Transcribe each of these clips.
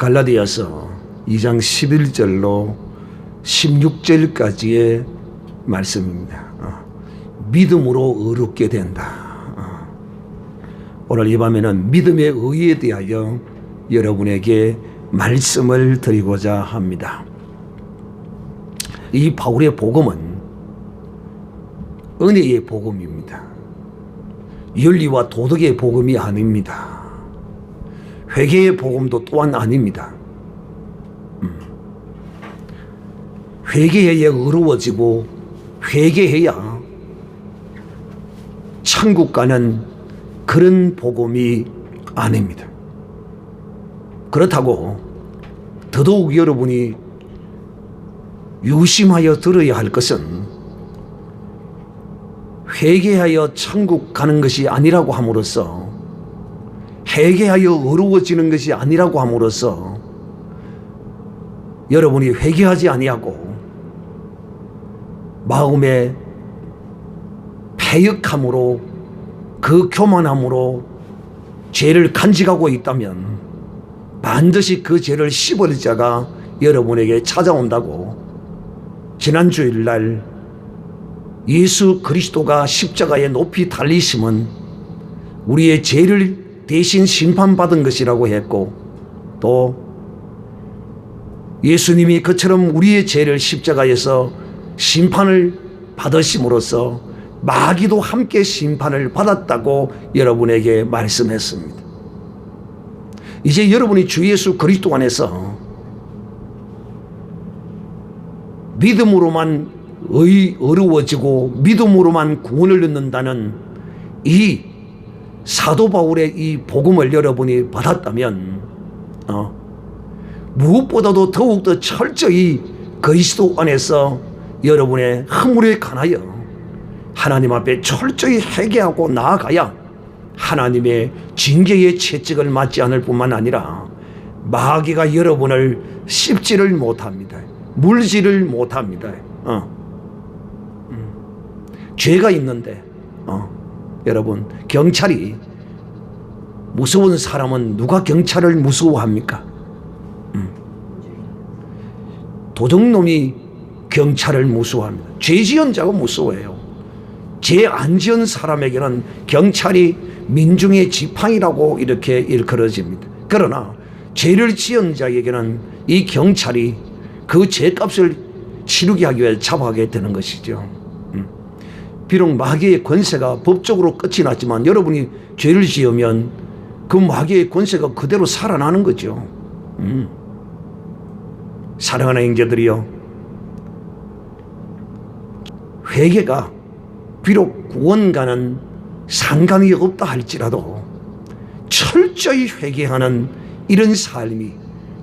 갈라디아서 2장 11절로 16절까지의 말씀입니다. 믿음으로 의롭게 된다. 오늘 이 밤에는 믿음의 의에 대하여 여러분에게 말씀을 드리고자 합니다. 이 바울의 복음은 은혜의 복음입니다. 윤리와 도덕의 복음이 아닙니다. 회개의 복음도 또한 아닙니다. 회개해야 의로워지고 회개해야 천국 가는 그런 복음이 아닙니다. 그렇다고 더더욱 여러분이 유심하여 들어야 할 것은 회개하여 천국 가는 것이 아니라고 함으로써, 회개하여 의로워지는 것이 아니라고 함으로써 여러분이 회개하지 아니하고 마음의 패역함으로, 그 교만함으로 죄를 간직하고 있다면 반드시 그 죄를 씹을 자가 여러분에게 찾아온다고 지난 주일날 예수 그리스도가 십자가에 높이 달리심은 우리의 죄를 대신 심판받은 것이라고 했고, 또 예수님이 그처럼 우리의 죄를 십자가에서 심판을 받으심으로써 마귀도 함께 심판을 받았다고 여러분에게 말씀했습니다. 이제 여러분이 주 예수 그리스도 안에서 믿음으로만 어려워지고 믿음으로만 구원을 얻는다는 이 사도 바울의 이 복음을 여러분이 받았다면 무엇보다도 더욱더 철저히 그리스도 안에서 여러분의 허물에 관하여 하나님 앞에 철저히 회개하고 나아가야 하나님의 징계의 채찍을 맞지 않을 뿐만 아니라 마귀가 여러분을 씹지를 못합니다. 물지를 못합니다. 죄가 있는데 여러분, 경찰이 무서운 사람은 누가 경찰을 무서워합니까? 도둑놈이 경찰을 무서워합니다. 죄 지은 자가 무서워해요. 죄 안 지은 사람에게는 경찰이 민중의 지팡이라고 이렇게 일컬어집니다. 그러나 죄를 지은 자에게는 이 경찰이 그 죄값을 치르게 하기 위해 잡아가게 되는 것이죠. 비록 마귀의 권세가 법적으로 끝이 났지만 여러분이 죄를 지으면 그 마귀의 권세가 그대로 살아나는 거죠. 사랑하는 형제들이여, 회개가 비록 구원과는 상관이 없다 할지라도 철저히 회개하는 이런 삶이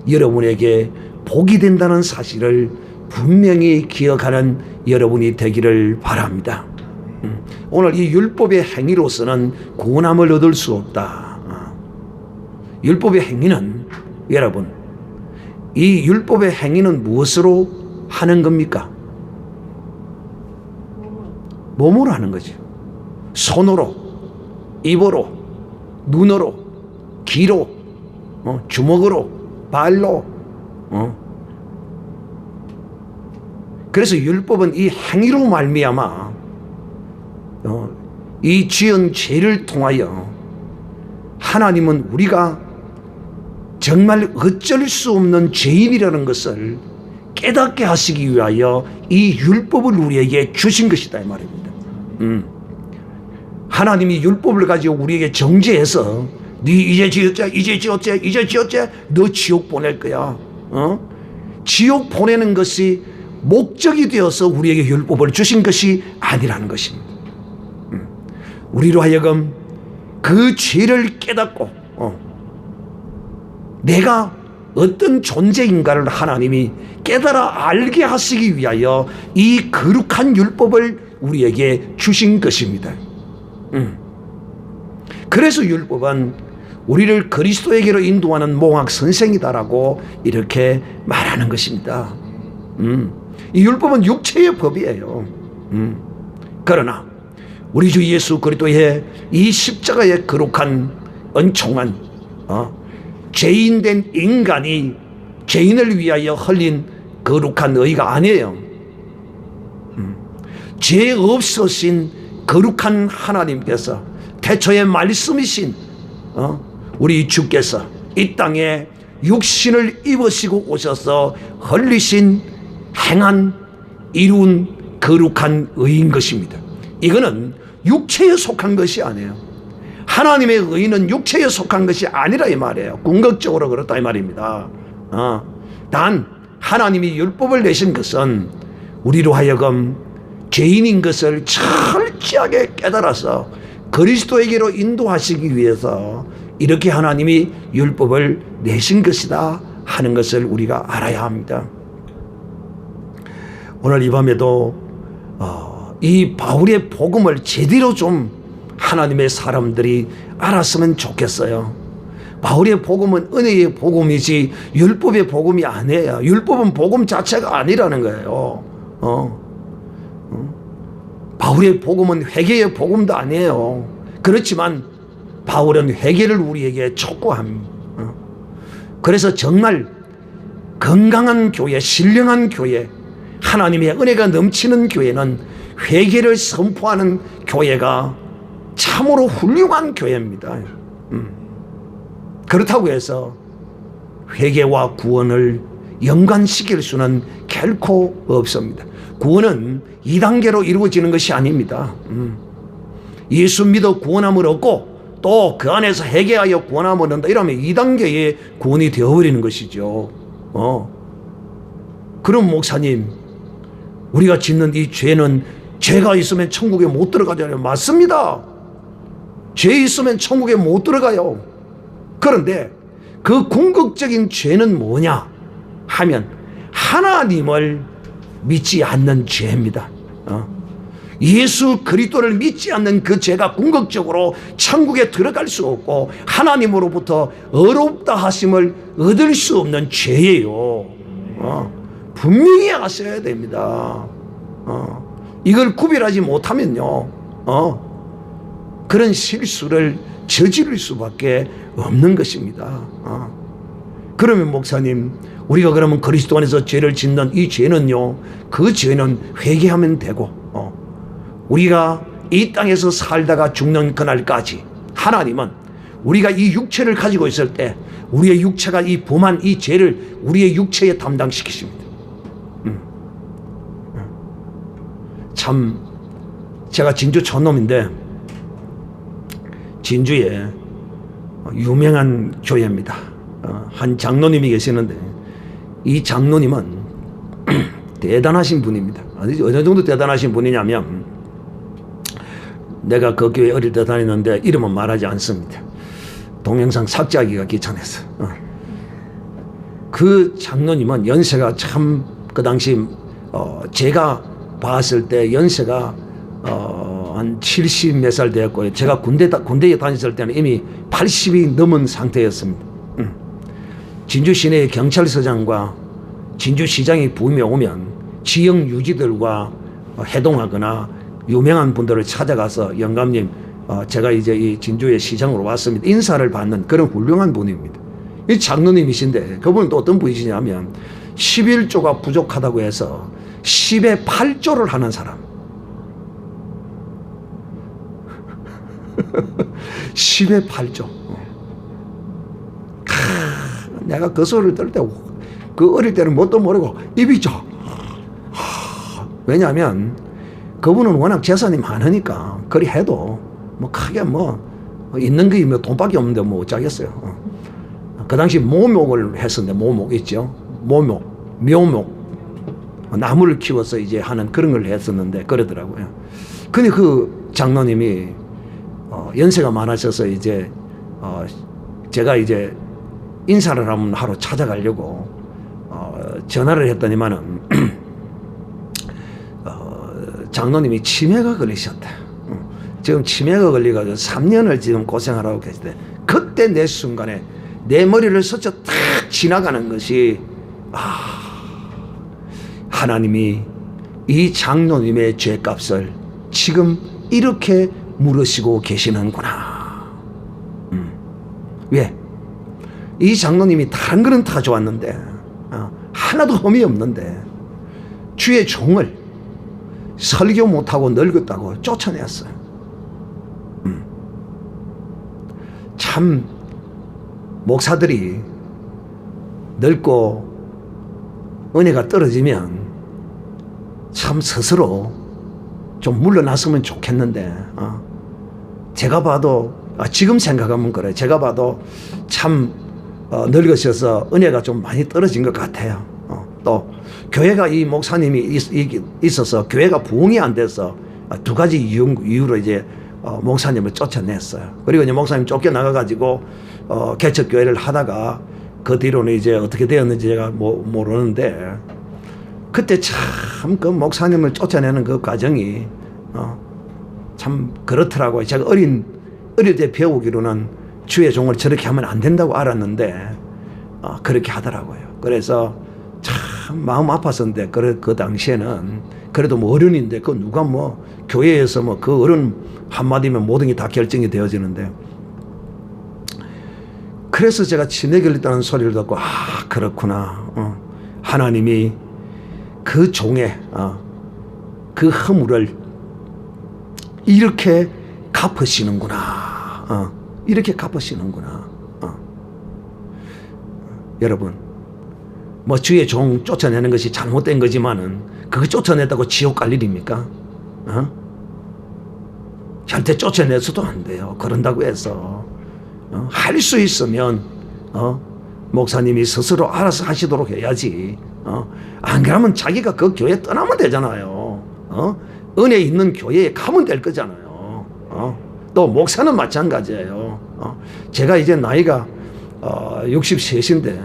여러분에게 복이 된다는 사실을 분명히 기억하는 여러분이 되기를 바랍니다. 오늘 이 율법의 행위로서는 구원함을 얻을 수 없다. 율법의 행위는, 여러분, 이 율법의 행위는 무엇으로 하는 겁니까? 몸으로 하는 거죠. 손으로, 입으로, 눈으로, 귀로, 주먹으로, 발로. 그래서 율법은 이 행위로 말미암아 이 지은 죄를 통하여 하나님은 우리가 정말 어쩔 수 없는 죄인이라는 것을 깨닫게 하시기 위하여 이 율법을 우리에게 주신 것이다, 이 말입니다. 하나님이 율법을 가지고 우리에게 정죄해서 네 이제 지었지 너 지옥 보낼 거야. 지옥 보내는 것이 목적이 되어서 우리에게 율법을 주신 것이 아니라는 것입니다. 우리로 하여금 그 죄를 깨닫고 내가 어떤 존재인가를 하나님이 깨달아 알게 하시기 위하여 이 거룩한 율법을 우리에게 주신 것입니다. 그래서 율법은 우리를 그리스도에게로 인도하는 몽학 선생이다라고 이렇게 말하는 것입니다. 이 율법은 육체의 법이에요. 그러나 우리 주 예수 그리스도의 이 십자가의 거룩한 은총한 죄인된 인간이 죄인을 위하여 흘린 거룩한 의가 아니에요. 죄 없으신 거룩한 하나님께서 태초에 말씀이신 우리 주께서 이 땅에 육신을 입으시고 오셔서 흘리신 행한 이룬 거룩한 의인 것입니다. 이거는 육체에 속한 것이 아니에요. 하나님의 의는 육체에 속한 것이 아니라 이 말이에요. 궁극적으로 그렇다 이 말입니다. 단 하나님이 율법을 내신 것은 우리로 하여금 죄인인 것을 철저하게 깨달아서 그리스도에게로 인도하시기 위해서 이렇게 하나님이 율법을 내신 것이다 하는 것을 우리가 알아야 합니다. 오늘 이 밤에도 이 바울의 복음을 제대로 좀 하나님의 사람들이 알았으면 좋겠어요. 바울의 복음은 은혜의 복음이지 율법의 복음이 아니에요. 율법은 복음 자체가 아니라는 거예요. 바울의 복음은 회개의 복음도 아니에요. 그렇지만 바울은 회개를 우리에게 촉구합니다. 그래서 정말 건강한 교회, 신령한 교회, 하나님의 은혜가 넘치는 교회는 회개를 선포하는 교회가 참으로 훌륭한 교회입니다. 그렇다고 해서 회개와 구원을 연관시킬 수는 결코 없습니다. 구원은 2단계로 이루어지는 것이 아닙니다. 예수 믿어 구원함을 얻고 또 그 안에서 회개하여 구원함을 얻는다 이러면 2단계의 구원이 되어버리는 것이죠. 그럼 목사님, 우리가 짓는 이 죄는 죄가 있으면 천국에 못 들어가잖아요. 맞습니다. 죄 있으면 천국에 못 들어가요. 그런데 그 궁극적인 죄는 뭐냐 하면 하나님을 믿지 않는 죄입니다. 예수 그리스도를 믿지 않는 그 죄가 궁극적으로 천국에 들어갈 수 없고 하나님으로부터 어렵다 하심을 얻을 수 없는 죄예요. 분명히 아셔야 됩니다. 이걸 구별하지 못하면요, 그런 실수를 저지를 수밖에 없는 것입니다. 그러면 목사님, 우리가 그러면 그리스도 안에서 죄를 짓는 이 죄는요, 그 죄는 회개하면 되고, 우리가 이 땅에서 살다가 죽는 그날까지 하나님은 우리가 이 육체를 가지고 있을 때 우리의 육체가 이 범한 이 죄를 우리의 육체에 담당시키십니다. 참, 제가 진주 촌놈인데 진주에 유명한 교회입니다. 한 장로님이 계시는데 이 장로님은 대단하신 분입니다. 어느 정도 대단하신 분이냐면, 내가 그 교회 어릴 때 다녔는데 이름은 말하지 않습니다. 동영상 삭제하기가 귀찮아서. 그 장로님은 연세가 참 그 당시 제가 봤을 때 연세가 한 70 몇 살 되었고요. 제가 군대에 다녔을 때는 이미 80이 넘은 상태였습니다. 진주 시내의 경찰서장과 진주시장이 부임해 오면 지역 유지들과 해동하거나 유명한 분들을 찾아가서 영감님, 제가 이제 이 진주의 시장으로 왔습니다. 인사를 받는 그런 훌륭한 분입니다. 이 장로님이신데 그분은 또 어떤 분이시냐면 11조가 부족하다고 해서 10에 8조를 하는 사람. 10에 8조. 내가 그 소리를 들을 때 그 어릴 때는 뭣도 모르고 입이 져. 왜냐하면 그분은 워낙 재산이 많으니까 그리 해도 뭐 크게 뭐 있는 게 뭐 돈밖에 없는데 뭐 어쩌겠어요. 그 당시 모목을 했었는데, 모목 있죠. 묘목. 나무를 키워서 이제 하는 그런 걸 했었는데 그러더라고요. 근데 그 장로님이 연세가 많으셔서 이제 제가 이제 인사를 한번 하러 찾아가려고 전화를 했더니만은 장로님이 치매가 걸리셨다. 지금 치매가 걸려가지고 3년을 지금 고생하라고 계시대. 그때 내 순간에 내 머리를 스쳐 탁 지나가는 것이, 하나님이 이 장로님의 죄값을 지금 이렇게 물으시고 계시는구나. 왜? 이 장로님이 다른 거는 다 좋았는데 하나도 흠이 없는데 주의 종을 설교 못하고 늙었다고 쫓아냈어요. 참 목사들이 늙고 은혜가 떨어지면 참 스스로 좀 물러났으면 좋겠는데 제가 봐도 지금 생각하면 그래. 제가 봐도 참 늙으셔서 은혜가 좀 많이 떨어진 것 같아요. 또 교회가 이 목사님이 있어서 교회가 부흥이 안 돼서 두 가지 이유로 이제 목사님을 쫓아냈어요. 그리고 이제 목사님 쫓겨나가가지고 개척교회를 하다가 그 뒤로는 이제 어떻게 되었는지 제가 모르는데 그때 참 그 목사님을 쫓아내는 그 과정이 참 그렇더라고요. 제가 어릴 때 배우기로는 주의 종을 저렇게 하면 안 된다고 알았는데 그렇게 하더라고요. 그래서 참 마음 아팠었는데 그 당시에는 그래도 뭐 어른인데 그 누가 뭐 교회에서 뭐 그 어른 한마디면 모든 게 다 결정이 되어지는데 그래서 제가 치매 걸렸다는 소리를 듣고 그렇구나. 하나님이 그 종의 그 허물을 이렇게 갚으시는구나. 이렇게 갚으시는구나. 여러분 뭐 주의 종 쫓아내는 것이 잘못된 거지만은 그거 쫓아냈다고 지옥 갈 일입니까? 절대 쫓아내서도 안 돼요. 그런다고 해서 할 수 있으면 목사님이 스스로 알아서 하시도록 해야지. 안 그러면 자기가 그 교회 떠나면 되잖아요. 은혜 있는 교회에 가면 될 거잖아요. 또 목사는 마찬가지예요. 제가 이제 나이가 63인데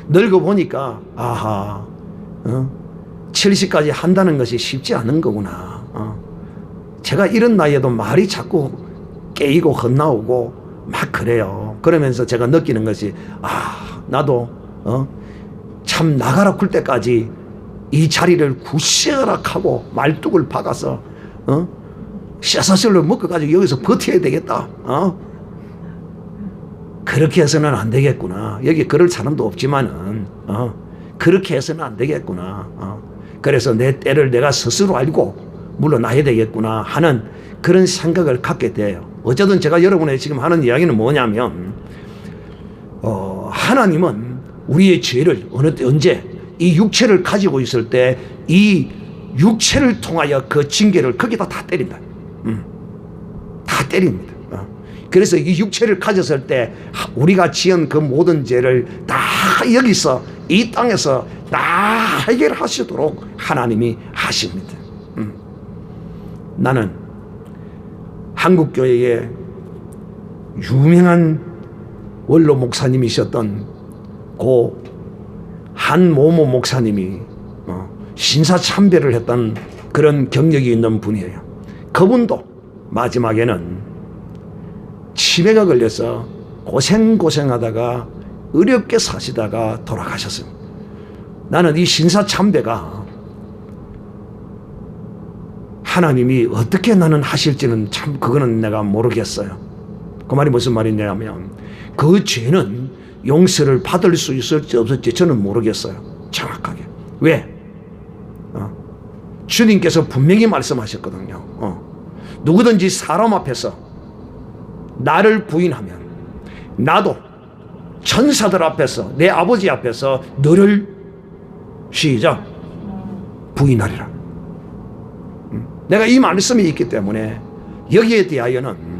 늙어 보니까 70까지 한다는 것이 쉽지 않은 거구나. 제가 이런 나이에도 말이 자꾸 깨이고 헛나오고 막 그래요. 그러면서 제가 느끼는 것이 나도 참 나가라 굴 때까지 이 자리를 구시어락하고 말뚝을 박아서 쇠사슬로 묶어가지고 여기서 버텨야 되겠다. 그렇게 해서는 안 되겠구나. 여기 그럴 사람도 없지만은 그렇게 해서는 안 되겠구나. 그래서 내 때를 내가 스스로 알고 물러나야 되겠구나 하는 그런 생각을 갖게 돼요. 어쨌든 제가 여러분의 지금 하는 이야기는 뭐냐면 하나님은 우리의 죄를 언제 이 육체를 가지고 있을 때 이 육체를 통하여 그 징계를 거기다 다 때린다. 다 때립니다. 그래서 이 육체를 가졌을 때 우리가 지은 그 모든 죄를 다 여기서 이 땅에서 다 해결하시도록 하나님이 하십니다. 나는 한국교회의 유명한 원로 목사님이셨던 고 한모모 목사님이 신사참배를 했던 그런 경력이 있는 분이에요. 그분도 마지막에는 치매가 걸려서 고생하다가 어렵게 사시다가 돌아가셨습니다. 나는 이 신사참배가 하나님이 어떻게 나는 하실지는 참 그거는 내가 모르겠어요. 그 말이 무슨 말이냐면 그 죄는 용서를 받을 수 있을지 없을지 저는 모르겠어요. 정확하게. 왜? 주님께서 분명히 말씀하셨거든요. 누구든지 사람 앞에서 나를 부인하면 나도 천사들 앞에서 내 아버지 앞에서 너를 시작 부인하리라. 내가 이 말씀이 있기 때문에 여기에 대하여는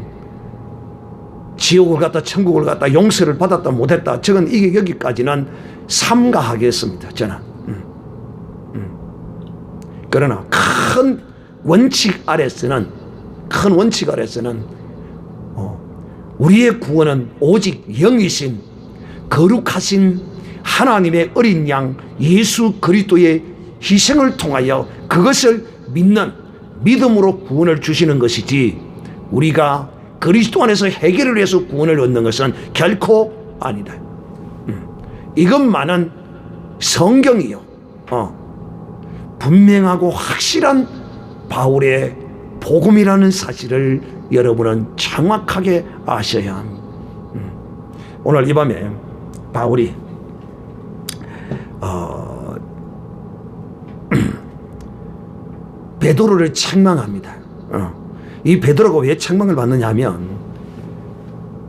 지옥을 갔다 천국을 갔다 용서를 받았다 못했다 저건 이게 여기까지는 삼가하겠습니다. 저는. 그러나 큰 원칙 아래서는 우리의 구원은 오직 영이신 거룩하신 하나님의 어린 양 예수 그리스도의 희생을 통하여 그것을 믿는 믿음으로 구원을 주시는 것이지 우리가 그리스도 안에서 해결을 해서 구원을 얻는 것은 결코 아니다. 이것만은 성경이요. 분명하고 확실한 바울의 복음이라는 사실을 여러분은 정확하게 아셔야 합니다. 오늘 이 밤에 바울이 베드로를 책망합니다. 이 베드로가 왜 책망을 받느냐 하면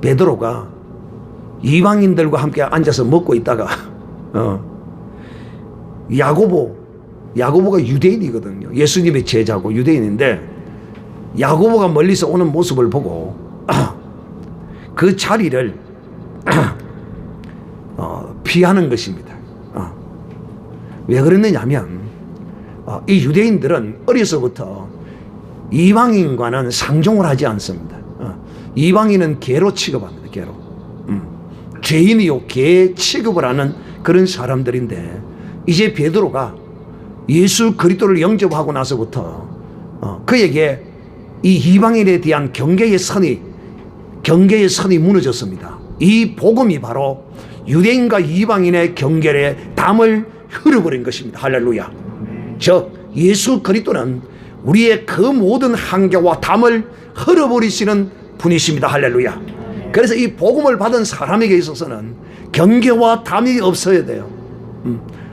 베드로가 이방인들과 함께 앉아서 먹고 있다가 야고보가 유대인이거든요. 예수님의 제자고 유대인인데 야고보가 멀리서 오는 모습을 보고 그 자리를 피하는 것입니다. 왜 그랬느냐 하면 이 유대인들은 어려서부터 이방인과는 상종을 하지 않습니다. 이방인은 개로 취급합니다. 개로. 죄인이요 개 취급을 하는 그런 사람들인데 이제 베드로가 예수 그리스도를 영접하고 나서부터 그에게 이 이방인에 대한 경계의 선이 무너졌습니다. 이 복음이 바로 유대인과 이방인의 경계에 담을 흘려버린 것입니다. 할렐루야. 즉 예수 그리스도는 우리의 그 모든 한계와 담을 흘려버리시는 분이십니다. 할렐루야. 그래서 이 복음을 받은 사람에게 있어서는 경계와 담이 없어야 돼요.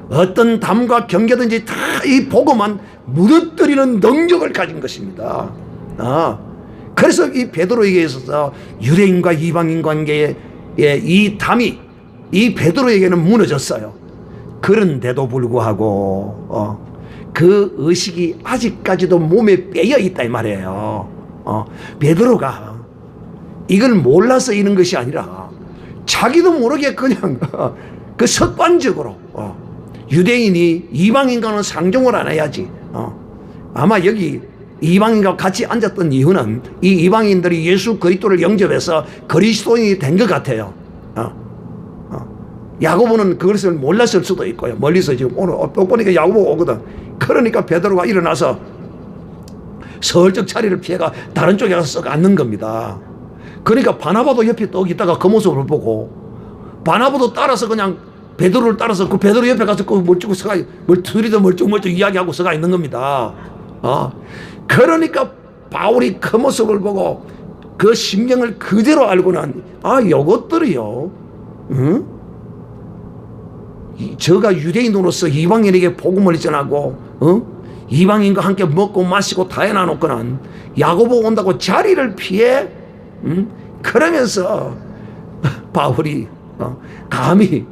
어떤 담과 경계든지 다 이 복음만 무너뜨리는 능력을 가진 것입니다. 그래서 이 베드로에게 있어서 유대인과 이방인 관계의 이 담이 이 베드로에게는 무너졌어요. 그런데도 불구하고 그 의식이 아직까지도 몸에 빼여 있다 이 말이에요. 베드로가 이걸 몰라서 이런 것이 아니라 자기도 모르게 그냥 그 습관적으로 유대인이 이방인과는 상종을 안 해야지. 아마 여기 이방인과 같이 앉았던 이유는 이 이방인들이 예수 그리스도를 영접해서 그리스도인이 된 것 같아요. 야고보는 그것을 몰랐을 수도 있고요. 멀리서 지금 오늘 또 보니까 야고보가 오거든. 그러니까 베드로가 일어나서 서울적 자리를 피해가 다른 쪽에 가서 썩 앉는 겁니다. 그러니까 바나바도 옆에 떡 있다가 그 모습을 보고 바나바도 따라서 그냥 베드로를 따라서 그 베드로 옆에 가서 그 멀찍고 서가 둘이도 멀쭉멀쭉 이야기하고 서가 있는 겁니다. 그러니까 바울이 그 모습을 보고 그 심령을 그대로 알고는 이것들이요. 저가 유대인으로서 이방인에게 복음을 전하고 이방인과 함께 먹고 마시고 다 해놔놓고는 야고보 온다고 자리를 피해 그러면서 바울이 감히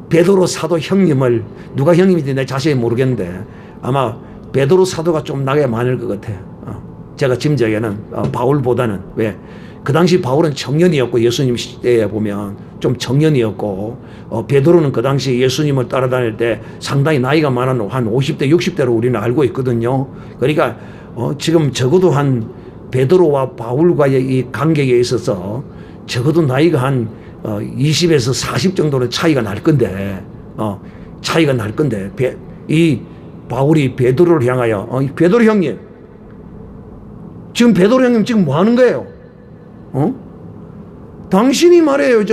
베드로 사도 형님을 누가 형님인지 내 자세히 모르겠는데 아마 베드로 사도가 좀 나게 많을 것 같아요. 제가 짐작에는 바울보다는 왜? 그 당시 바울은 청년이었고 예수님 시대에 보면 좀 청년이었고 베드로는 그 당시 예수님을 따라다닐 때 상당히 나이가 많은 한 50대 60대로 우리는 알고 있거든요. 그러니까 지금 적어도 한 베드로와 바울과의 이 관계에 있어서 적어도 나이가 한 20에서 40 정도는 차이가 날 건데 이 바울이 베드로를 향하여 베드로 형님 지금 뭐 하는 거예요? 당신이 말해요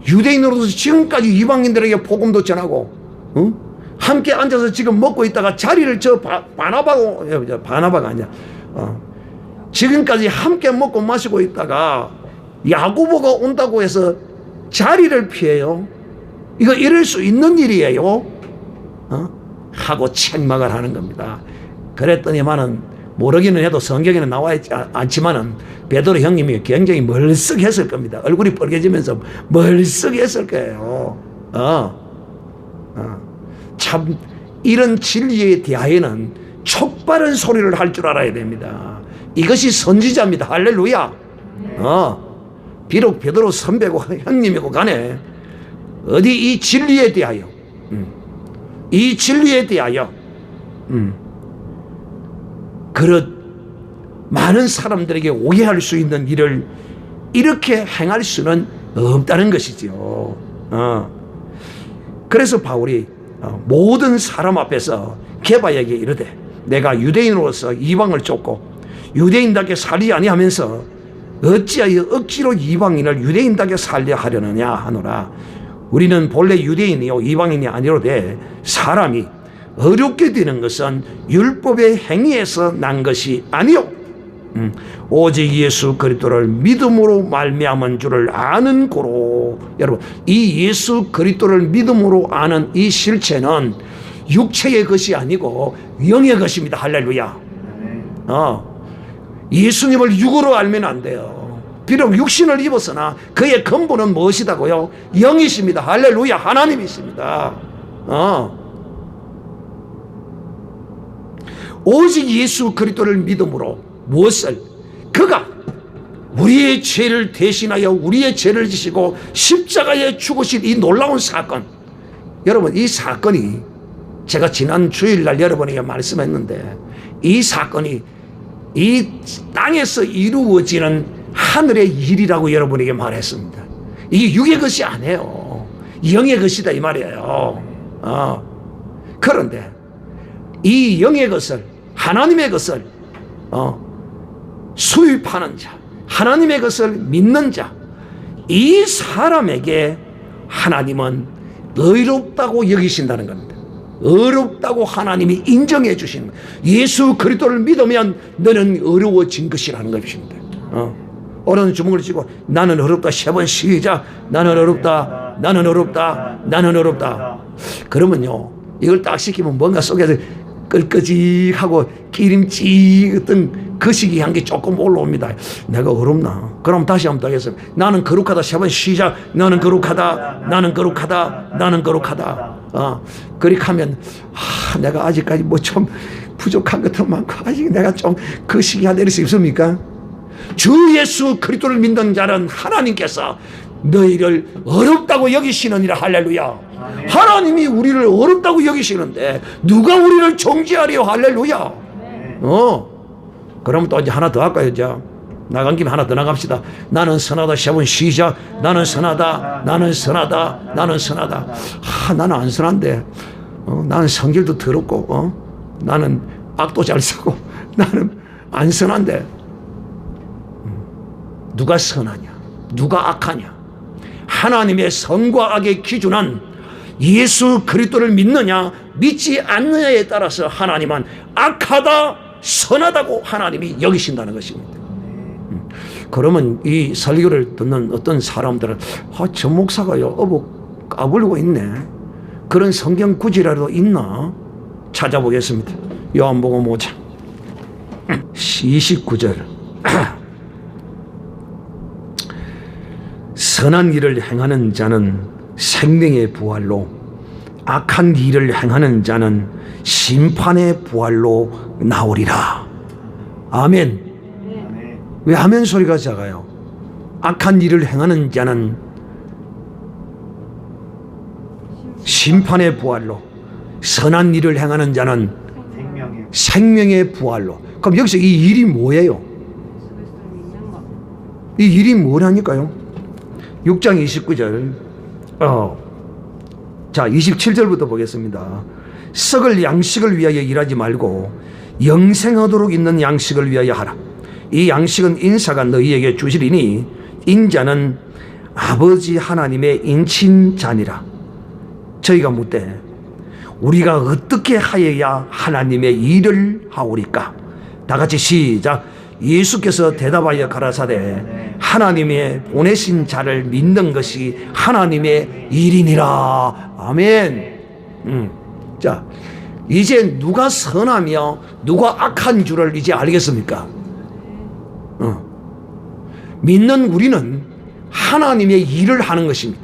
유대인으로서 지금까지 이방인들에게 복음도 전하고 함께 앉아서 지금 먹고 있다가 자리를 바나바가 아니야 지금까지 함께 먹고 마시고 있다가 야고보가 온다고 해서 자리를 피해요. 이거 이럴 수 있는 일이에요. 하고 책망을 하는 겁니다. 그랬더니만은 모르기는 해도 성경에는 나와 있지 않지만은 베드로 형님이 굉장히 멀썩했을 겁니다. 얼굴이 빨개지면서 멀썩했을 거예요. 참 이런 진리에 대하여는 촉바른 소리를 할 줄 알아야 됩니다. 이것이 선지자입니다. 할렐루야. 비록 베드로 선배고 형님이고 간에 어디 이 진리에 대하여 그릇 많은 사람들에게 오해할 수 있는 일을 이렇게 행할 수는 없다는 것이죠. 그래서 바울이 모든 사람 앞에서 게바에게 이르되 내가 유대인으로서 이방을 쫓고 유대인답게 살지 아니하면서 어찌하여 억지로 이방인을 유대인답게 살려 하려느냐 하노라. 우리는 본래 유대인이요 이방인이 아니로되 사람이 어렵게 되는 것은 율법의 행위에서 난 것이 아니요 오직 예수 그리스도를 믿음으로 말미암은 줄을 아는 고로. 여러분, 이 예수 그리스도를 믿음으로 아는 이 실체는 육체의 것이 아니고 영의 것입니다. 할렐루야. 예수님을 육으로 알면 안 돼요. 비록 육신을 입었으나 그의 근본은 무엇이다고요? 영이십니다. 할렐루야. 하나님이십니다. 오직 예수 그리스도를 믿음으로 무엇을? 그가 우리의 죄를 대신하여 우리의 죄를 지시고 십자가에 죽으신 이 놀라운 사건. 여러분, 이 사건이 제가 지난 주일날 여러분에게 말씀했는데, 이 사건이 이 땅에서 이루어지는 하늘의 일이라고 여러분에게 말했습니다. 이게 육의 것이 아니에요. 영의 것이다 이 말이에요. 그런데 이 영의 것을, 하나님의 것을 수입하는 자, 하나님의 것을 믿는 자, 이 사람에게 하나님은 의롭다고 여기신다는 겁니다. 의롭다고 하나님이 인정해 주시는 거예요. 예수 그리스도를 믿으면 너는 의로워진 것이라는 것입니다. 오른 주먹을 쥐고 나는 어렵다 3번 시작. 나는 어렵다, 나는 어렵다, 나는 어렵다. 그러면요, 이걸 딱 시키면 뭔가 속에서 끌끄직하고 기름찍 어떤 거시기 향기 조금 올라옵니다. 내가 어렵나? 그럼 다시 한번 하겠습니다. 나는 거룩하다 3번 시작. 나는 거룩하다, 나는 거룩하다, 나는 거룩하다. 그렇게 하면 내가 아직까지 뭐 좀 부족한 것도 많고 아직 내가 좀 거시기 하될 수 있습니까? 주 예수 그리스도를 믿는 자는 하나님께서 너희를 어렵다고 여기시느니라. 할렐루야. 아멘. 하나님이 우리를 어렵다고 여기시는데 누가 우리를 정죄하려. 할렐루야. 그럼 또 이제 하나 더 할까요? 이제 나간 김에 하나 더 나갑시다. 나는 선하다 7 시작. 나는 선하다, 나는 선하다, 나는 선하다. 나는 안 선한데 나는 성질도 더럽고 나는 악도 잘 쓰고 나는 안 선한데 누가 선하냐? 누가 악하냐? 하나님의 선과 악의 기준은 예수 그리스도를 믿느냐 믿지 않느냐에 따라서 하나님은 악하다 선하다고 하나님이 여기신다는 것입니다. 그러면 이 설교를 듣는 어떤 사람들은 저 목사가요 어복 까불고 있네. 그런 성경 구절이라도 있나? 찾아보겠습니다. 요한복음 5장 29절 선한 일을 행하는 자는 생명의 부활로 악한 일을 행하는 자는 심판의 부활로 나오리라. 아멘. 왜 아멘 소리가 작아요? 악한 일을 행하는 자는 심판의 부활로, 선한 일을 행하는 자는 생명의 부활로. 그럼 여기서 이 일이 뭐예요? 이 일이 뭐라니까요? 6장 29절 자 27절부터 보겠습니다. 썩을 양식을 위하여 일하지 말고 영생하도록 있는 양식을 위하여 하라. 이 양식은 인사가 너희에게 주시리니 인자는 아버지 하나님의 인친 자니라. 저희가 묻되 우리가 어떻게 하여야 하나님의 일을 하오리까? 다 같이 시작. 예수께서 대답하여 가라사대 하나님의 보내신 자를 믿는 것이 하나님의 일이니라. 아멘. 자, 이제 누가 선하며 누가 악한 줄을 이제 알겠습니까? 믿는 우리는 하나님의 일을 하는 것입니다.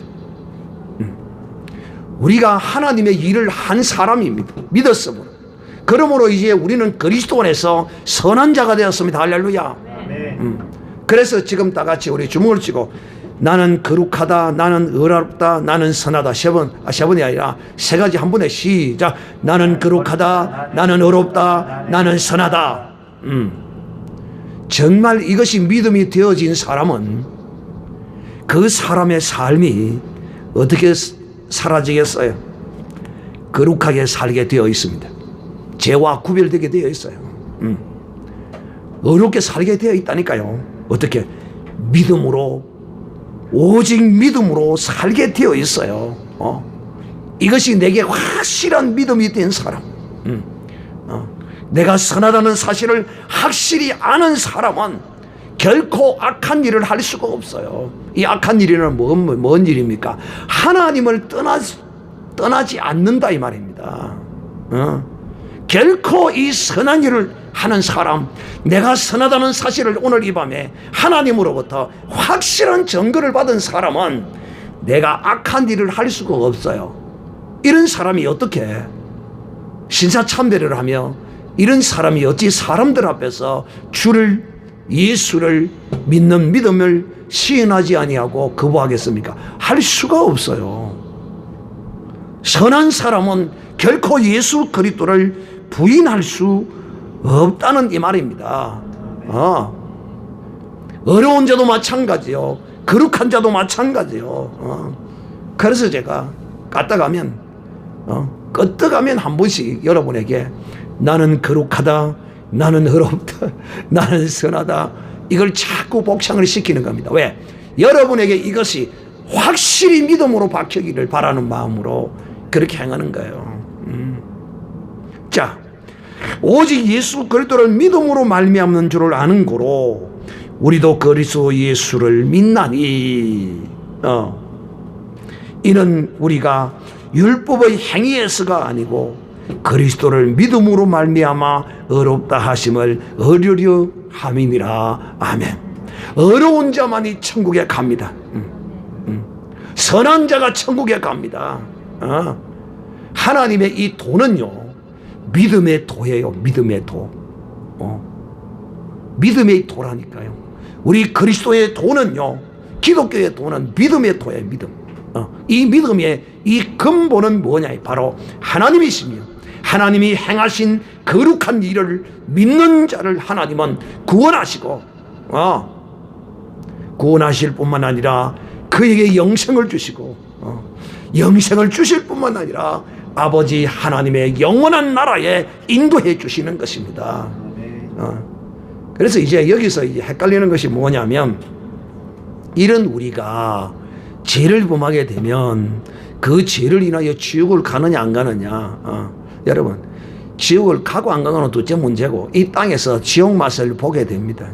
우리가 하나님의 일을 한 사람입니다. 믿었으므로. 그러므로 이제 우리는 그리스도 안에서 선한 자가 되었습니다. 할렐루야. 그래서 지금 다 같이 우리 주먹을 쥐고 나는 거룩하다, 나는 의롭다, 나는 선하다. 세 번이 아니라 세 가지 한 번에 시작. 나는 거룩하다, 나는 의롭다, 나는 선하다. 정말 이것이 믿음이 되어진 사람은 그 사람의 삶이 어떻게 사라지겠어요? 거룩하게 살게 되어 있습니다. 죄와 구별되게 되어 있어요. 어렵게 살게 되어 있다니까요. 어떻게? 믿음으로, 오직 믿음으로 살게 되어 있어요. 이것이 내게 확실한 믿음이 된 사람. 내가 선하다는 사실을 확실히 아는 사람은 결코 악한 일을 할 수가 없어요. 이 악한 일이란 뭔 일입니까? 하나님을 떠나지 않는다 이 말입니다. 결코 이 선한 일을 하는 사람, 내가 선하다는 사실을 오늘 이 밤에 하나님으로부터 확실한 증거를 받은 사람은 내가 악한 일을 할 수가 없어요. 이런 사람이 어떻게 신사참배를 하며 이런 사람이 어찌 사람들 앞에서 예수를 믿는 믿음을 시인하지 아니하고 거부하겠습니까? 할 수가 없어요. 선한 사람은 결코 예수 그리스도를 부인할 수 없다는 이 말입니다. 어려운 자도 마찬가지요. 거룩한 자도 마찬가지요. 그래서 제가 끄떡하면 한 번씩 여러분에게 나는 거룩하다, 나는 어렵다, 나는 선하다, 이걸 자꾸 복창을 시키는 겁니다. 왜? 여러분에게 이것이 확실히 믿음으로 박히기를 바라는 마음으로 그렇게 행하는 거예요. 자, 오직 예수 그리스도를 믿음으로 말미암는 줄을 아는 고로 우리도 그리스도 예수를 믿나니 이는 우리가 율법의 행위에서가 아니고 그리스도를 믿음으로 말미암아 어렵다 하심을 어려려 함이니라. 아멘. 어려운 자만이 천국에 갑니다. 선한 자가 천국에 갑니다. 하나님의 이 도는요, 믿음의 도예요. 믿음의 도. 믿음의 도라니까요. 우리 그리스도의 도는요, 기독교의 도는 믿음의 도예요. 믿음. 이 믿음의 이 근본은 뭐냐? 바로 하나님이시며 하나님이 행하신 거룩한 일을 믿는 자를 하나님은 구원하시고 구원하실 뿐만 아니라 그에게 영생을 주시고 영생을 주실 뿐만 아니라 아버지 하나님의 영원한 나라에 인도해 주시는 것입니다. 그래서 이제 여기서 이제 헷갈리는 것이 뭐냐면, 이런 우리가 죄를 범하게 되면 그 죄를 인하여 지옥을 가느냐 안 가느냐, 여러분 지옥을 가고 안 가고는 둘째 문제고 이 땅에서 지옥 맛을 보게 됩니다.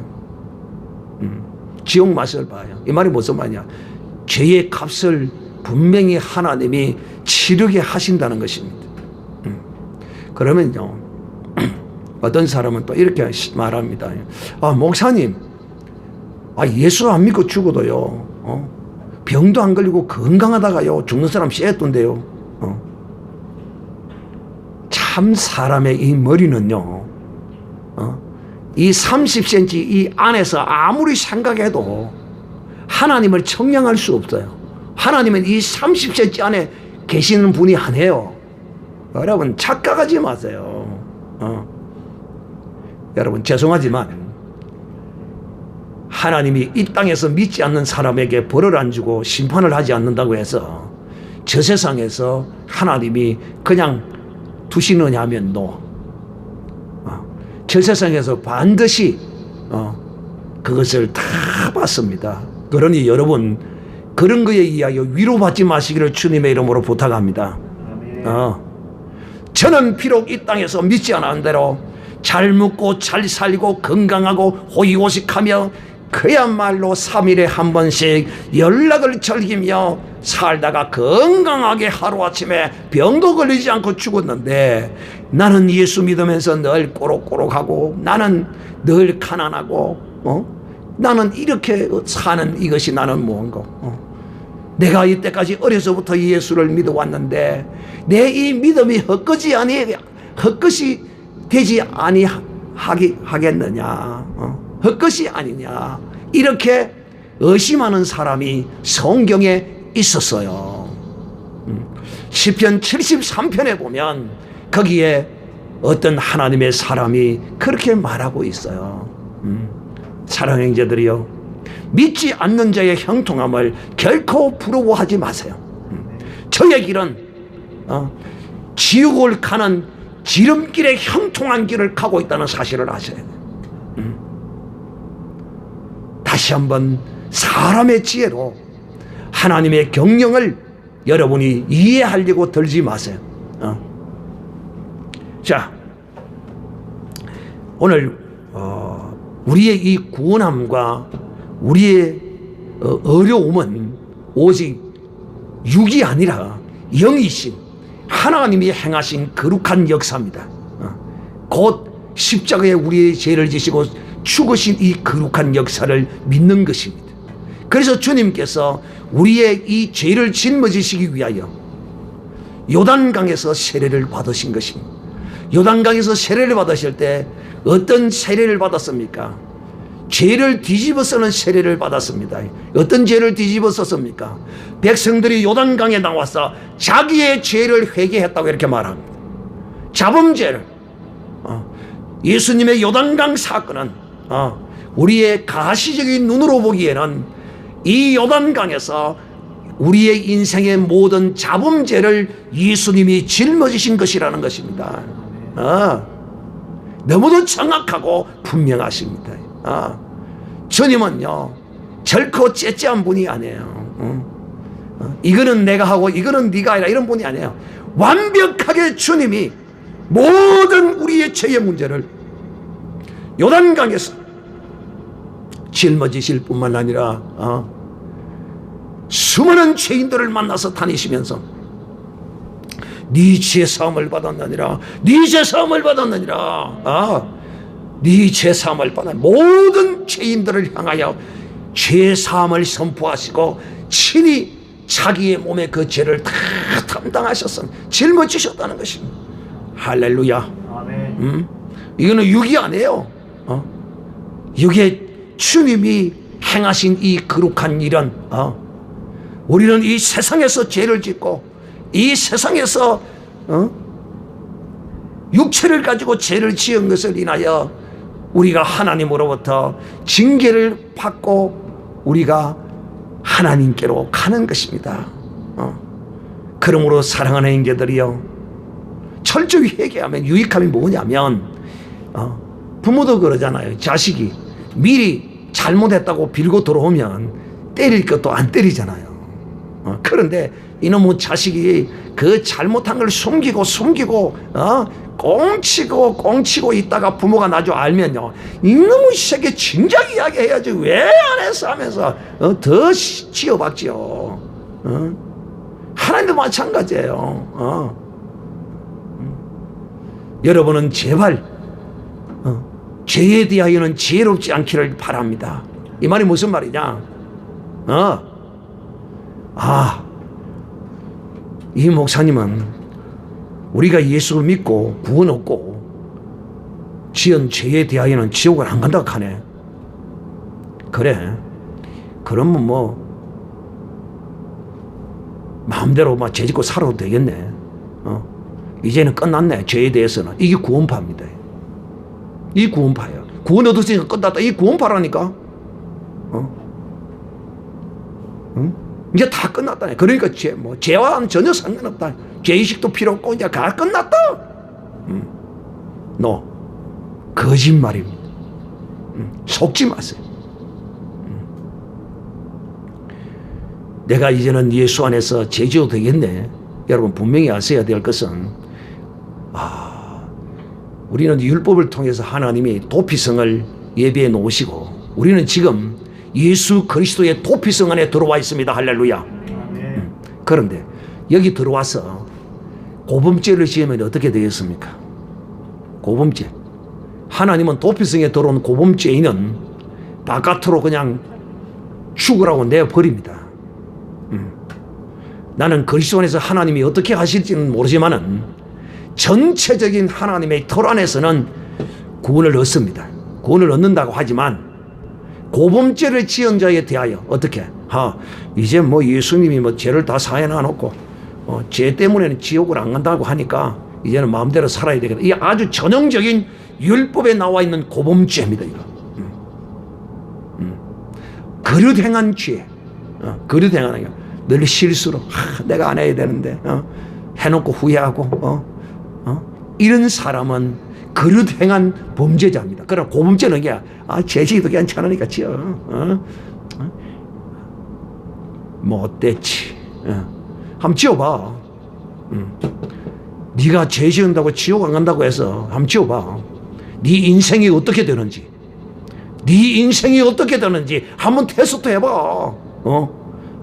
지옥 맛을 봐요. 이 말이 무슨 말이냐? 죄의 값을 분명히 하나님이 치르게 하신다는 것입니다. 그러면요, 어떤 사람은 또 이렇게 말합니다. 목사님, 예수 안 믿고 죽어도요, 병도 안 걸리고 건강하다가요 죽는 사람 쎄던데요. 참 사람의 이 머리는요, 이 30cm 이 안에서 아무리 생각해도 하나님을 청량할 수 없어요. 하나님은 이 30cm 안에 계시는 분이 아니에요. 여러분 착각하지 마세요. 여러분 죄송하지만 하나님이 이 땅에서 믿지 않는 사람에게 벌을 안 주고 심판을 하지 않는다고 해서 저 세상에서 하나님이 그냥 두시느냐 하면 저 세상에서 반드시 그것을 다 받습니다. 그러니 여러분 그런 거에 의하여 위로받지 마시기를 주님의 이름으로 부탁합니다. 저는 비록 이 땅에서 믿지 않은 대로 잘 먹고 잘 살고 건강하고 호의호식하며 그야말로 3일에 한 번씩 연락을 즐기며 살다가 건강하게 하루아침에 병도 걸리지 않고 죽었는데, 나는 예수 믿으면서 늘 꼬록꼬록하고 나는 늘 가난하고 나는 이렇게 사는 이것이 나는 뭔가 내가 이때까지 어려서부터 예수를 믿어왔는데 내 이 믿음이 헛것이 되지 아니하겠느냐, 헛것이 아니냐, 이렇게 의심하는 사람이 성경에 있었어요. 시편 73편에 보면 거기에 어떤 하나님의 사람이 그렇게 말하고 있어요. 사랑하는 형제들이요, 믿지 않는 자의 형통함을 결코 부러워하지 마세요. 저의 길은 지옥을 가는 지름길의 형통한 길을 가고 있다는 사실을 아셔야 돼요. 다시 한번 사람의 지혜로 하나님의 경영을 여러분이 이해하려고 들지 마세요. 자, 오늘 우리의 이 구원함과 우리의 어려움은 오직 육이 아니라 영이신 하나님이 행하신 거룩한 역사입니다. 곧 십자가에 우리의 죄를 지시고 죽으신 이 거룩한 역사를 믿는 것입니다. 그래서 주님께서 우리의 이 죄를 짊어지시기 위하여 요단강에서 세례를 받으신 것입니다. 요단강에서 세례를 받으실 때 어떤 세례를 받았습니까? 죄를 뒤집어 쓰는 세례를 받았습니다. 어떤 죄를 뒤집어 썼습니까? 백성들이 요단강에 나와서 자기의 죄를 회개했다고 이렇게 말합니다. 자범죄를. 예수님의 요단강 사건은 우리의 가시적인 눈으로 보기에는 이 요단강에서 우리의 인생의 모든 자범죄를 예수님이 짊어지신 것이라는 것입니다. 너무도 정확하고 분명하십니다. 주님은요 결코 째째한 분이 아니에요. 이거는 내가 하고 이거는 네가 아니라 이런 분이 아니에요. 완벽하게 주님이 모든 우리의 죄의 문제를 요단강에서 짊어지실 뿐만 아니라 수많은 죄인들을 만나서 다니시면서 네 죄사함을 받았느니라, 네 죄사함을 받았느니라, 네 죄사함을 받아 모든 죄인들을 향하여 죄사함을 선포하시고 친히 자기의 몸에 그 죄를 다 담당하셔서 짊어지셨다는 것입니다. 할렐루야. 아멘. 이거는 육이 아니에요. 육의 주님이 행하신 이 거룩한 일은 우리는 이 세상에서 죄를 짓고 이 세상에서 육체를 가지고 죄를 지은 것을 인하여 우리가 하나님으로부터 징계를 받고 우리가 하나님께로 가는 것입니다. 그러므로 사랑하는 형제들이요, 철저히 회개하면 유익함이 뭐냐면 부모도 그러잖아요. 자식이 미리 잘못했다고 빌고 들어오면 때릴 것도 안 때리잖아요. 그런데 이놈의 자식이 그 잘못한 걸 숨기고 꽁치고 있다가 부모가 나중에 알면요, 이놈의 새끼 진작 이야기해야지 왜 안 했어 하면서 더 지어박지요. 하나님도 마찬가지예요. 여러분은 제발 죄에 대하여는 지혜롭지 않기를 바랍니다. 이 말이 무슨 말이냐? 이 목사님은 우리가 예수를 믿고 구원 얻고 지은 죄에 대하여는 지옥을 안 간다고 하네. 그래, 그러면 뭐 마음대로 막 죄짓고 살아도 되겠네. 이제는 끝났네. 죄에 대해서는. 이게 구원파입니다. 이 구원파예요. 구원 얻었으니까 끝났다. 이 구원파라니까. 이제 다 끝났다. 그러니까 죄와는 전혀 상관없다. 죄의식도 필요 없고 이제 다 끝났다. 거짓말입니다. 속지 마세요. 내가 이제는 예수 안에서 죄 지어도 되겠네. 여러분 분명히 아셔야 될 것은 우리는 율법을 통해서 하나님이 도피성을 예비해 놓으시고 우리는 지금 예수 그리스도의 도피성 안에 들어와 있습니다. 할렐루야. 그런데 여기 들어와서 고범죄를 지으면 어떻게 되겠습니까? 고범죄. 하나님은 도피성에 들어온 고범죄인은 바깥으로 그냥 죽으라고 내버립니다. 나는 그리스도 안에서 하나님이 어떻게 하실지는 모르지만은 전체적인 하나님의 틀 안에서는 구원을 얻습니다. 구원을 얻는다고 하지만 고범죄를 지은 자에 대하여 어떻게? 이제 뭐 예수님이 뭐 죄를 다 사해 놔놓고 죄 때문에는 지옥을 안 간다고 하니까 이제는 마음대로 살아야 되겠다. 이 아주 전형적인 율법에 나와 있는 고범죄입니다. 이거. 그릇 행한 죄. 그릇 행한 게 늘 실수로 내가 안 해야 되는데 해놓고 후회하고 이런 사람은 그릇 행한 범죄자입니다. 그러나 고범죄는 게 죄지기도 괜찮으니까 지어. 못됐지. 한번 지어봐. 네가 죄 지은다고 지옥 안 간다고 해서 한번 지어봐. 네 인생이 어떻게 되는지, 네 인생이 어떻게 되는지 한번 테스트 해봐.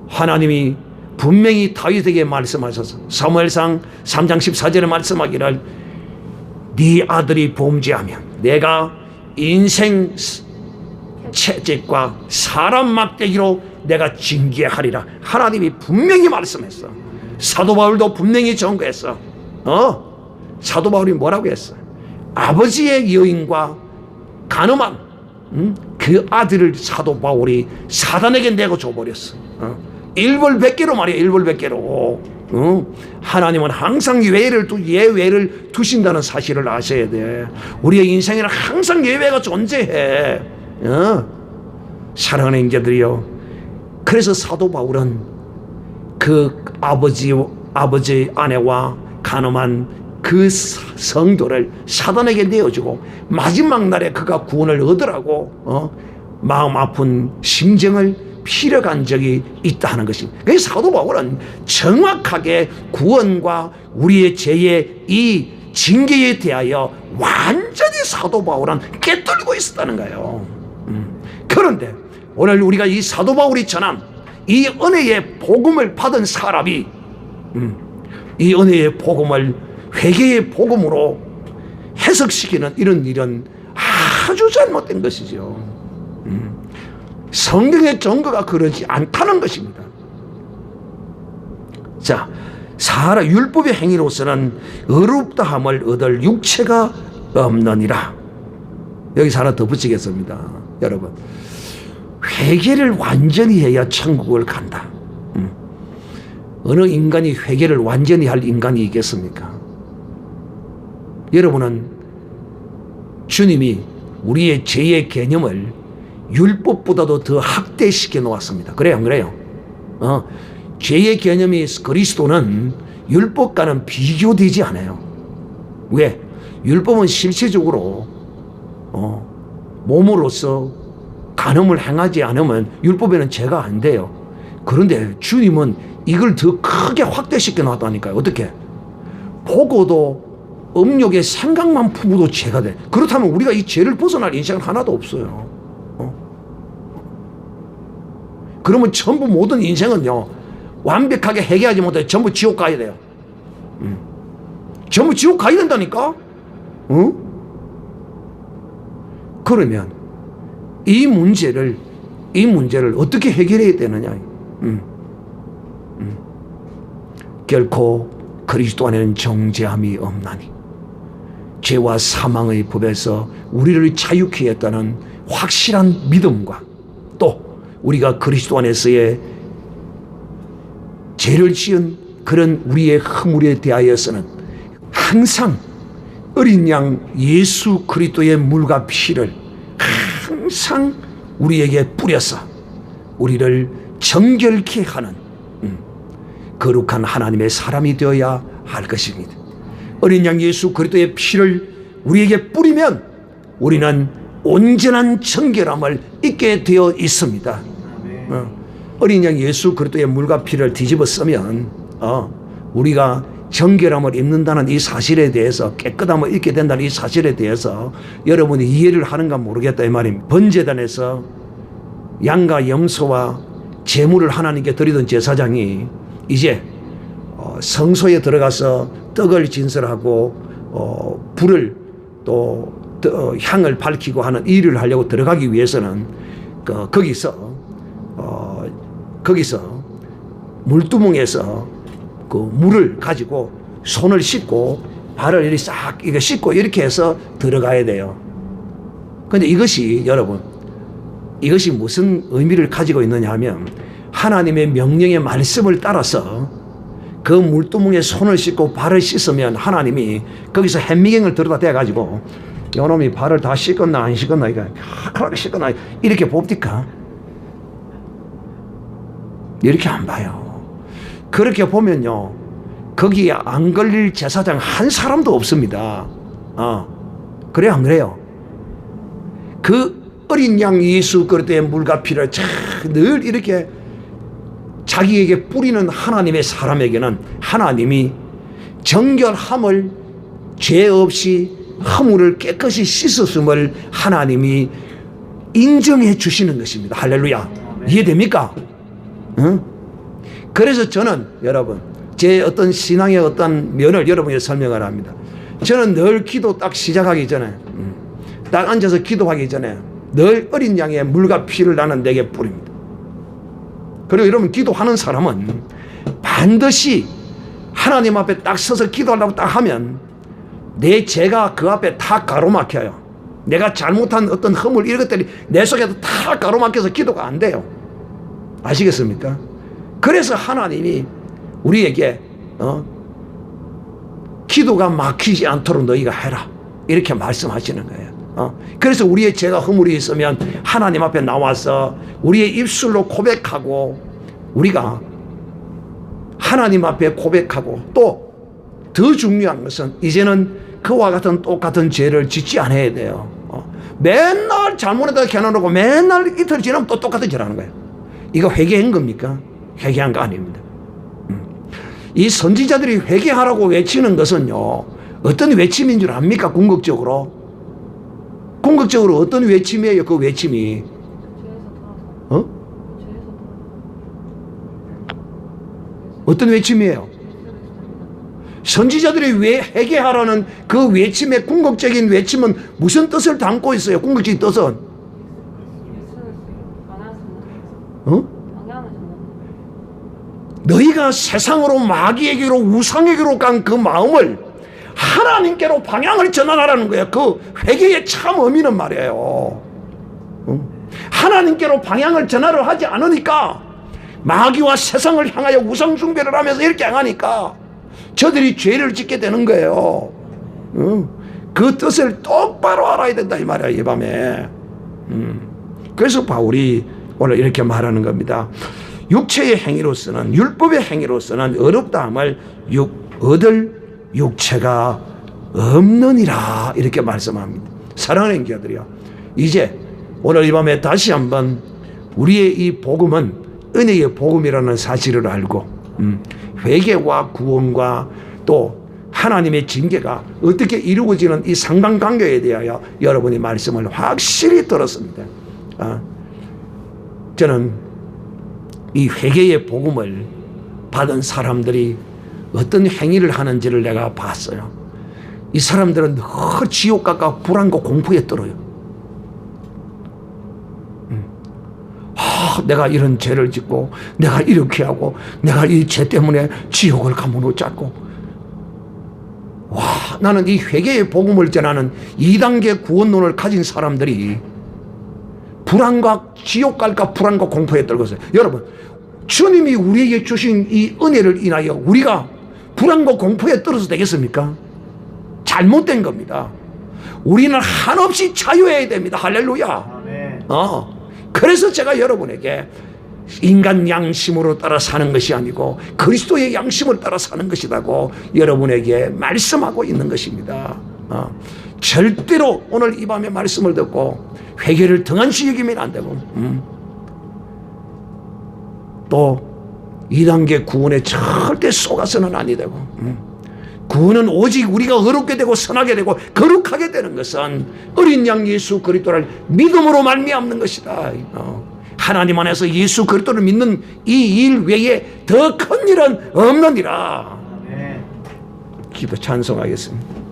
하나님이 분명히 다윗에게 말씀하셔서 사무엘상 3장 14절에 말씀하기를 네 아들이 범죄하면 내가 인생 채찍과 사람 막대기로 내가 징계하리라. 하나님이 분명히 말씀했어. 사도 바울도 분명히 전거했어. 사도 바울이 뭐라고 했어? 아버지의 여인과 간음한 그 아들을 사도 바울이 사단에게 내고 줘버렸어. 일벌백계로 말이야. 일벌백계로. 하나님은 항상 예외를 두신다는 사실을 아셔야 돼. 우리의 인생에는 항상 예외가 존재해. 사랑하는 형제들이요, 그래서 사도 바울은 그 아버지 아내와 간음한 그 성도를 사단에게 내어주고 마지막 날에 그가 구원을 얻으라고 마음 아픈 심정을 피력한 적이 있다 하는 것입니다. 그래서 사도 바울은 정확하게 구원과 우리의 죄의 이 징계에 대하여 완전히 사도 바울은 꿰뚫고 있었다는 거예요. 그런데 오늘 우리가 이 사도 바울이 전한 이 은혜의 복음을 받은 사람이 이 은혜의 복음을 회개의 복음으로 해석시키는 이런 일은 아주 잘못된 것이죠. 성경의 증거가 그러지 않다는 것입니다. 자, 율법의 행위로서는 의롭다함을 얻을 육체가 없느니라. 여기서 하나 더 붙이겠습니다. 여러분, 회개를 완전히 해야 천국을 간다. 어느 인간이 회개를 완전히 할 인간이 있겠습니까? 여러분은 주님이 우리의 죄의 개념을 율법보다도 더 확대시켜 놓았습니다. 그래요, 안 그래요? 죄의 개념이 그리스도는 율법과는 비교되지 않아요. 왜? 율법은 실체적으로 몸으로서 간음을 행하지 않으면 율법에는 죄가 안 돼요. 그런데 주님은 이걸 더 크게 확대시켜 놨다니까요. 어떻게? 보고도 음욕의 생각만 품어도 죄가 돼. 그렇다면 우리가 이 죄를 벗어날 인생은 하나도 없어요. 그러면 전부 모든 인생은요, 완벽하게 해결하지 못해 전부 지옥 가야 돼요. 전부 지옥 가야 된다니까? 그러면 이 문제를 어떻게 해결해야 되느냐? 결코 그리스도 안에는 정죄함이 없나니 죄와 사망의 법에서 우리를 자유케 했다는 확실한 믿음과 또 우리가 그리스도 안에서의 죄를 지은 그런 우리의 허물에 대하여서는 항상 어린 양 예수 그리스도의 물과 피를 항상 우리에게 뿌려서 우리를 정결케 하는 거룩한 하나님의 사람이 되어야 할 것입니다. 어린 양 예수 그리스도의 피를 우리에게 뿌리면 우리는 온전한 정결함을 잊게 되어 있습니다. 어린 양 예수 그리스도의 물과 피를 뒤집어 쓰면 우리가 정결함을 입는다는 이 사실에 대해서, 깨끗함을 잊게 된다는 이 사실에 대해서 여러분이 이해를 하는가 모르겠다 이 말입니다. 번제단에서 양과 염소와 제물을 하나님께 드리던 제사장이 이제 성소에 들어가서 떡을 진설하고 불을 또 향을 밝히고 하는 일을 하려고 들어가기 위해서는 거기서 물두멍에서 그 물을 가지고 손을 씻고 발을 이렇게 싹 이거 씻고 이렇게 해서 들어가야 돼요. 그런데 여러분, 이것이 무슨 의미를 가지고 있느냐 하면 하나님의 명령의 말씀을 따라서 그 물두멍에 손을 씻고 발을 씻으면 하나님이 거기서 현미경을 들여다 대가지고 요놈이 발을 다 씻었나 안 씻었나 이거 하얗게 씻었나 이렇게 봅니까? 이렇게 안 봐요. 그렇게 보면요, 거기에 안 걸릴 제사장 한 사람도 없습니다. 그래요, 안 그래요? 그 어린 양 예수 그리스도의 물과 피를 늘 이렇게 자기에게 뿌리는 하나님의 사람에게는 하나님이 정결함을 죄 없이 허물을 깨끗이 씻었음을 하나님이 인정해 주시는 것입니다. 할렐루야. 이해됩니까? 응? 그래서 저는 여러분 제 어떤 신앙의 어떤 면을 여러분에게 설명을 합니다. 저는 늘 기도 딱 시작하기 전에 딱 앉아서 기도하기 전에 늘 어린 양의 물과 피를 나는 내게 뿌립니다. 그리고 여러분 기도하는 사람은 반드시 하나님 앞에 딱 서서 기도하려고 딱 하면 내 죄가 그 앞에 다 가로막혀요. 내가 잘못한 어떤 허물 이런 것들이 내 속에도 다 가로막혀서 기도가 안 돼요. 아시겠습니까? 그래서 하나님이 우리에게 기도가 막히지 않도록 너희가 해라 이렇게 말씀하시는 거예요. 그래서 우리의 죄가 허물이 있으면 하나님 앞에 나와서 우리의 입술로 고백하고 우리가 하나님 앞에 고백하고 또 더 중요한 것은 이제는 그와 같은 똑같은 죄를 짓지 않아야 돼요. 맨날 잘못하다 겨누고 맨날 이틀 지나면 또 똑같은 죄를 하는 거예요. 이거 회개한 겁니까? 회개한 거 아닙니다. 이 선지자들이 회개하라고 외치는 것은요, 어떤 외침인 줄 압니까? 궁극적으로 어떤 외침이에요? 그 외침이 어떤 외침이에요? 선지자들이 왜 회개하라는 그 외침의 궁극적인 외침은 무슨 뜻을 담고 있어요? 궁극적인 뜻은 너희가 세상으로 마귀에게로 우상에게로 간 그 마음을 하나님께로 방향을 전환하라는 거예요. 그 회개의 참 의미는 말이에요. 하나님께로 방향을 전환을 하지 않으니까 마귀와 세상을 향하여 우상 숭배를 하면서 이렇게 행하니까 저들이 죄를 짓게 되는 거예요. 그 뜻을 똑바로 알아야 된다 이 말이야 이 밤에. 그래서 바울이 오늘 이렇게 말하는 겁니다. 육체의 행위로서는 율법의 행위로서는 어렵다함을 얻을 육체가 없느니라 이렇게 말씀합니다. 사랑하는 형제들이요, 이제 오늘 이 밤에 다시 한번 우리의 이 복음은 은혜의 복음이라는 사실을 알고 회개와 구원과 또 하나님의 징계가 어떻게 이루어지는 이 상관관계에 대하여 여러분의 말씀을 확실히 들었습니다. 저는 이 회개의 복음을 받은 사람들이 어떤 행위를 하는지를 내가 봤어요. 이 사람들은 늘 지옥과 불안과 공포에 떨어요. 내가 이런 죄를 짓고 내가 이렇게 하고 내가 이 죄 때문에 지옥을 가면 어쩌고. 나는 이 회개의 복음을 전하는 2단계 구원론을 가진 사람들이 불안과 지옥 갈까 불안과 공포에 떨고 있어요. 여러분, 주님이 우리에게 주신 이 은혜를 인하여 우리가 불안과 공포에 떨어서 되겠습니까? 잘못된 겁니다. 우리는 한없이 자유해야 됩니다. 할렐루야. 그래서 제가 여러분에게 인간 양심으로 따라 사는 것이 아니고 그리스도의 양심을 따라 사는 것이라고 여러분에게 말씀하고 있는 것입니다. 절대로 오늘 이 밤에 말씀을 듣고 회개를 등한시 여기면 안 되고 또 2단계 구원에 절대 속아서는 아니 되고 구원은 오직 우리가 의롭게 되고 선하게 되고 거룩하게 되는 것은 어린 양 예수 그리스도를 믿음으로 말미암는 것이다. 하나님 안에서 예수 그리스도를 믿는 이 일 외에 더 큰 일은 없느니라. 기도 찬송하겠습니다.